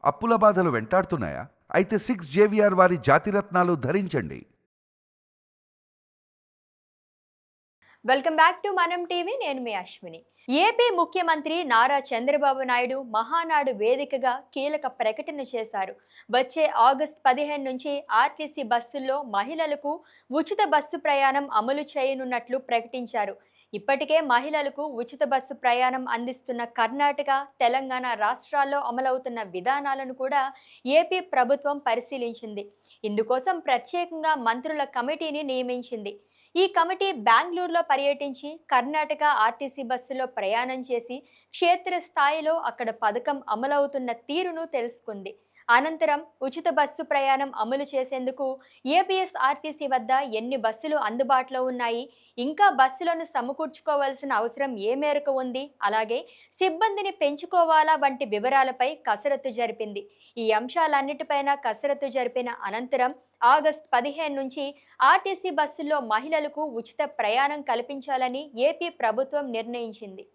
అప్పుల బాధలు వెంటాడుతున్నాయా? అయితే 6 JVR వారి జాతిరత్నాలు ధరించండి. వెల్కమ్ బ్యాక్ టు మనం టీవీ. నేను మీ అశ్విని. ఏపీ ముఖ్యమంత్రి నారా చంద్రబాబు నాయుడు మహానాడు వేదికగా కీలక ప్రకటన చేశారు. వచ్చే ఆగస్టు 15 నుంచి ఆర్టీసీ బస్సుల్లో మహిళలకు ఉచిత బస్సు ప్రయాణం అమలు చేయనున్నట్లు ప్రకటించారు. ఇప్పటికే మహిళలకు ఉచిత బస్సు ప్రయాణం అందిస్తున్న కర్ణాటక, తెలంగాణ రాష్ట్రాల్లో అమలవుతున్న విధానాలను కూడా ఏపీ ప్రభుత్వం పరిశీలించింది. ఇందుకోసం ప్రత్యేకంగా మంత్రుల కమిటీని నియమించింది. ఈ కమిటీ బెంగళూరులో పర్యటించి కర్ణాటక ఆర్టీసీ బస్సులో ప్రయాణం చేసి క్షేత్రస్థాయిలో అక్కడ పథకం అమలవుతున్న తీరును తెలుసుకుంది. అనంతరం ఉచిత బస్సు ప్రయాణం అమలు చేసేందుకు ఏపీఎస్ఆర్టీసీ వద్ద ఎన్ని బస్సులు అందుబాటులో ఉన్నాయి, ఇంకా బస్సులను సమకూర్చుకోవాల్సిన అవసరం ఏ మేరకు ఉంది, అలాగే సిబ్బందిని పెంచుకోవాలా వంటి వివరాలపై కసరత్తు జరిపింది. ఈ అంశాలన్నిటిపైన కసరత్తు జరిపిన అనంతరం ఆగస్టు 15 నుంచి ఆర్టీసీ బస్సుల్లో మహిళలకు ఉచిత ప్రయాణం కల్పించాలని ఏపీ ప్రభుత్వం నిర్ణయించింది.